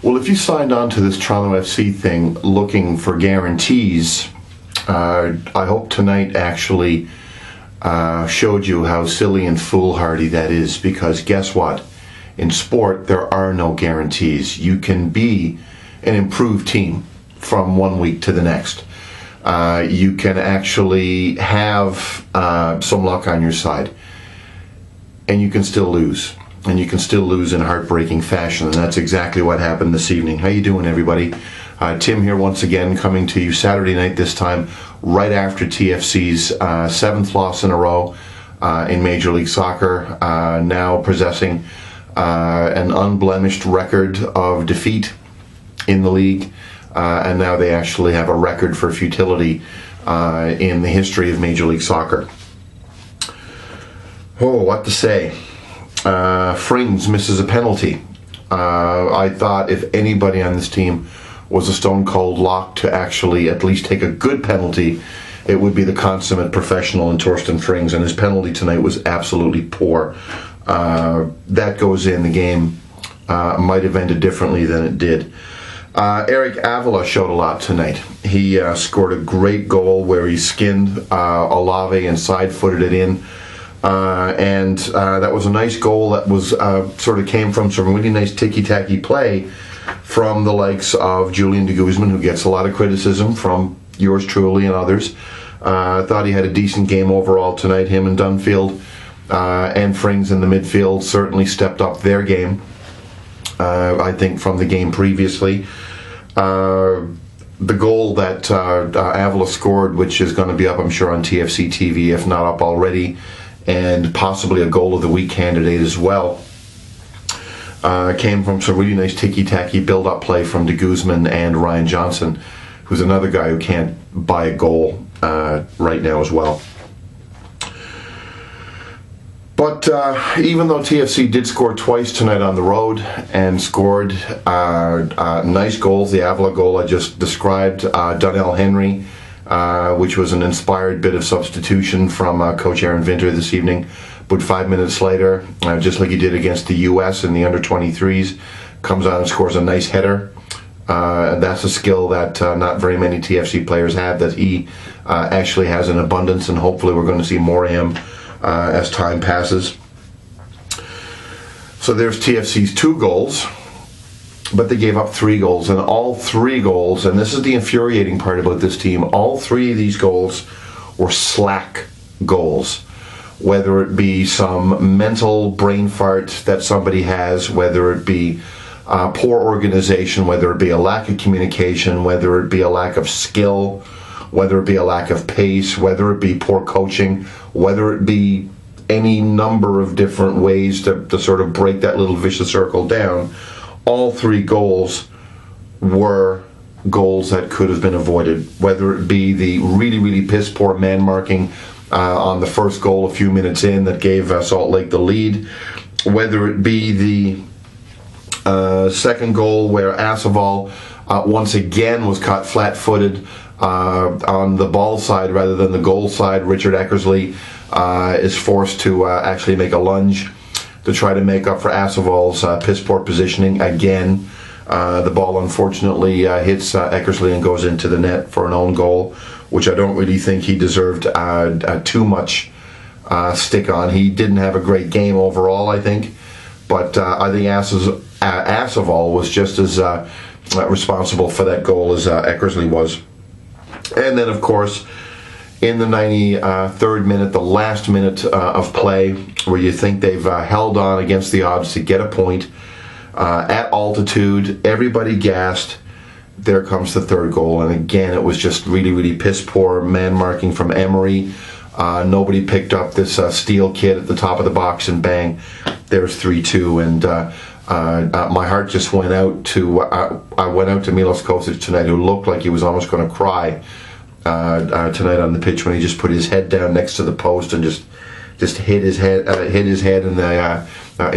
Well, if you signed on to this Toronto FC thing looking for guarantees, I hope tonight actually showed you how silly and foolhardy that is, because guess what? In sport, there are no guarantees. You can be an improved team from one week to the next. You can actually have some luck on your side, and you can still lose. And you can still lose in heartbreaking fashion, and that's exactly what happened this evening. How you doing, everybody? Tim here once again, coming to you Saturday night, this time right after TFC's 7th loss in a row in Major League Soccer, now possessing an unblemished record of defeat in the league, and now they actually have a record for futility in the history of Major League Soccer. Oh, what to say? Frings misses a penalty. I thought if anybody on this team was a stone cold lock to actually at least take a good penalty, it would be the consummate professional in Torsten Frings, and his penalty tonight was absolutely poor. That goes in. The game might have ended differently than it did. Eric Avila showed a lot tonight. He scored a great goal where he skinned Olave and side-footed it in. And that was a nice goal that was sort of came from some really nice ticky-tacky play from the likes of Julian de Guzman, who gets a lot of criticism from yours truly and others. I thought he had a decent game overall tonight. Him and Dunfield and Frings in the midfield certainly stepped up their game, I think, from the game previously. The goal that Avila scored, which is going to be up, I'm sure, on TFC TV, if not up already, and possibly a goal of the week candidate as well, came from some really nice ticky-tacky build-up play from de Guzman and Ryan Johnson, who's another guy who can't buy a goal right now as well. But even though TFC did score twice tonight on the road and scored nice goals, the Avila goal I just described, Donnell Henry, which was an inspired bit of substitution from Coach Aaron Vinter this evening. But 5 minutes later, just like he did against the U.S. in the under-23s, comes on and scores a nice header. And that's a skill that not very many TFC players have, that he actually has in abundance, and hopefully we're going to see more of him as time passes. So there's TFC's 2 goals. But they gave up 3 goals, and all 3 goals, and this is the infuriating part about this team, all 3 of these goals were slack goals. Whether it be some mental brain fart that somebody has, whether it be poor organization, whether it be a lack of communication, whether it be a lack of skill, whether it be a lack of pace, whether it be poor coaching, whether it be any number of different ways to sort of break that little vicious circle down, all 3 goals were goals that could have been avoided, whether it be the really, really piss-poor man-marking on the first goal a few minutes in that gave Salt Lake the lead, whether it be the second goal where Asaval once again was caught flat-footed on the ball side rather than the goal side. Richard Eckersley is forced to actually make a lunge to try to make up for Asaval's piss-poor positioning again. The ball unfortunately hits Eckersley and goes into the net for an own goal, which I don't really think he deserved too much stick on. He didn't have a great game overall, I think, but I think Asaval was just as responsible for that goal as Eckersley was. And then, of course, in the 93rd minute, the last minute of play, where you think they've held on against the odds to get a point at altitude, everybody gassed. There comes the 3rd goal, and again, it was just really, really piss-poor man-marking from Emery. Nobody picked up this Steele kid at the top of the box, and bang, there's 3-2. And my heart just went out to I went out to Milos Kosic tonight, who looked like he was almost going to cry tonight on the pitch when he just put his head down next to the post and just hit his head in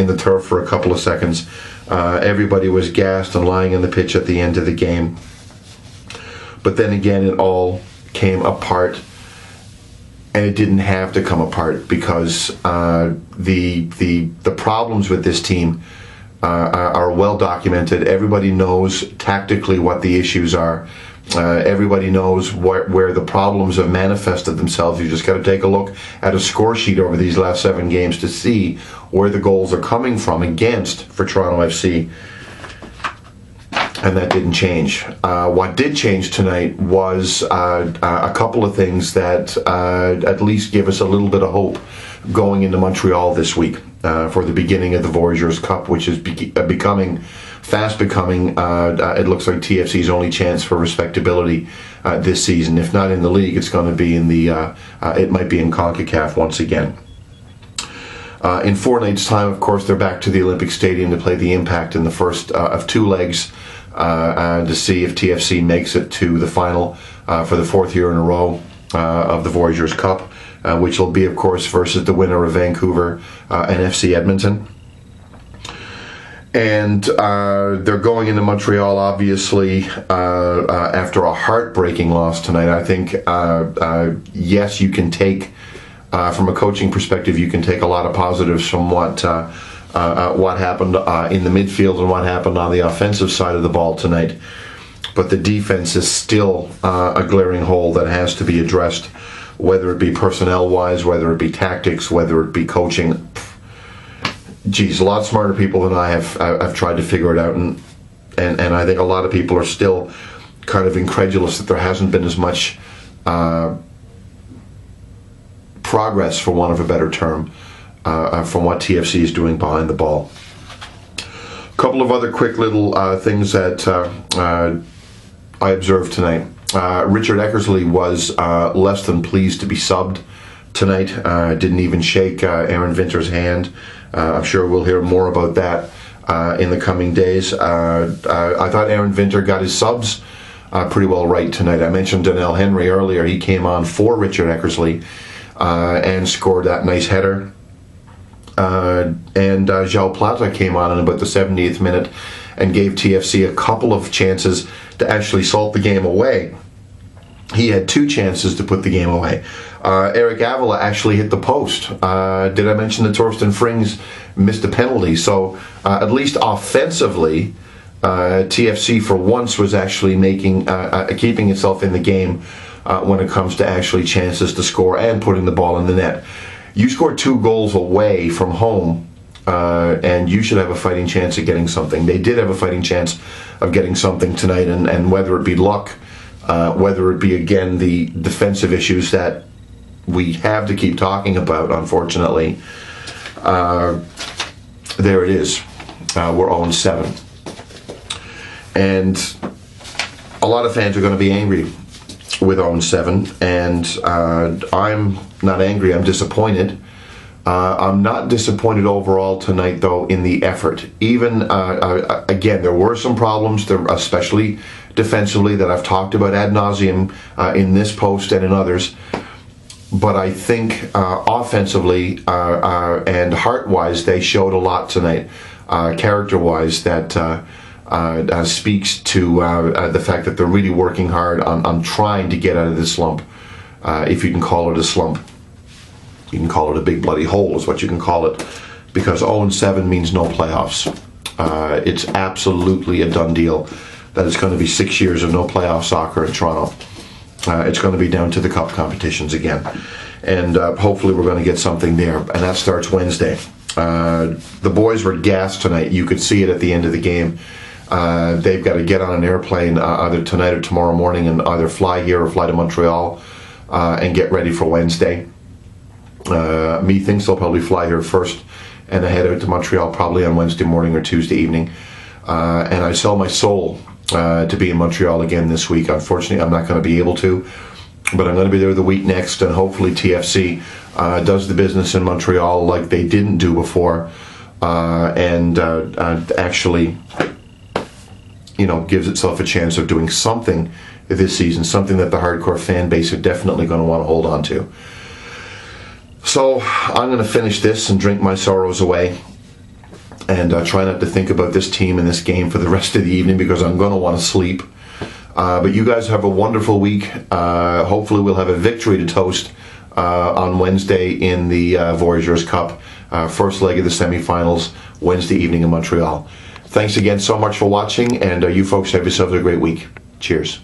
the turf for a couple of seconds. Everybody was gassed and lying on the pitch at the end of the game. But then again, it all came apart, and it didn't have to come apart, because the problems with this team are well documented. Everybody knows tactically what the issues are. Everybody knows where the problems have manifested themselves. You just got to take a look at a score sheet over these last 7 games to see where the goals are coming from for Toronto FC. And that didn't change. What did change tonight was a couple of things that at least give us a little bit of hope going into Montreal this week for the beginning of the Voyageurs Cup, which is fast becoming, it looks like TFC's only chance for respectability this season. If not in the league, it's going to be it might be in CONCACAF once again. In 4 nights' time, of course, they're back to the Olympic Stadium to play the Impact in the first of 2 legs to see if TFC makes it to the final for the 4th year in a row of the Voyageurs Cup, which will be, of course, versus the winner of Vancouver and FC Edmonton. And they're going into Montreal, obviously, after a heartbreaking loss tonight. I think, yes, you can take, from a coaching perspective, you can take a lot of positives from what happened in the midfield and what happened on the offensive side of the ball tonight. But the defense is still a glaring hole that has to be addressed, whether it be personnel-wise, whether it be tactics, whether it be coaching. Geez, a lot smarter people than I have tried to figure it out, and I think a lot of people are still kind of incredulous that there hasn't been as much progress, for want of a better term, from what TFC is doing behind the ball. A couple of other quick little things that I observed tonight. Richard Eckersley was less than pleased to be subbed tonight. Didn't even shake Aaron Vinter's hand. I'm sure we'll hear more about that in the coming days. I thought Aaron Vinter got his subs pretty well right tonight. I mentioned Donnell Henry earlier. He came on for Richard Eckersley and scored that nice header. And João Plata came on in about the 70th minute and gave TFC a couple of chances to actually salt the game away. He had 2 chances to put the game away. Eric Avila actually hit the post. Did I mention that Torsten Frings missed a penalty? So at least offensively, TFC for once was actually keeping itself in the game when it comes to actually chances to score and putting the ball in the net. You scored 2 goals away from home, and you should have a fighting chance of getting something. They did have a fighting chance of getting something tonight, and whether it be luck, whether it be, again, the defensive issues that we have to keep talking about, unfortunately, there it is. We're 0-7. And a lot of fans are going to be angry with 0-7, and I'm not angry, I'm disappointed. I'm not disappointed overall tonight, though, in the effort. Even, again, there were some problems, especially defensively, that I've talked about ad nauseum in this post and in others. But I think offensively and heart-wise, they showed a lot tonight, character-wise, that speaks to the fact that they're really working hard on trying to get out of this slump, if you can call it a slump. You can call it a big bloody hole is what you can call it, because 0-7 means no playoffs. It's absolutely a done deal that it's going to be 6 years of no playoff soccer in Toronto. It's going to be down to the cup competitions again. And hopefully we're going to get something there, and that starts Wednesday. The boys were gassed tonight. You could see it at the end of the game. They've got to get on an airplane either tonight or tomorrow morning and either fly here or fly to Montreal and get ready for Wednesday. Methinks they'll probably fly here first and head out to Montreal probably on Wednesday morning or Tuesday evening. And I sell my soul to be in Montreal again this week. Unfortunately, I'm not going to be able to, but I'm going to be there the week next, and hopefully TFC does the business in Montreal like they didn't do before, and actually, gives itself a chance of doing something this season, something that the hardcore fan base are definitely going to want to hold on to. So I'm going to finish this and drink my sorrows away, and try not to think about this team and this game for the rest of the evening, because I'm going to want to sleep. But you guys have a wonderful week. Hopefully we'll have a victory to toast on Wednesday in the Voyageurs Cup. First leg of the semifinals, Wednesday evening in Montreal. Thanks again so much for watching, and you folks have yourselves a great week. Cheers.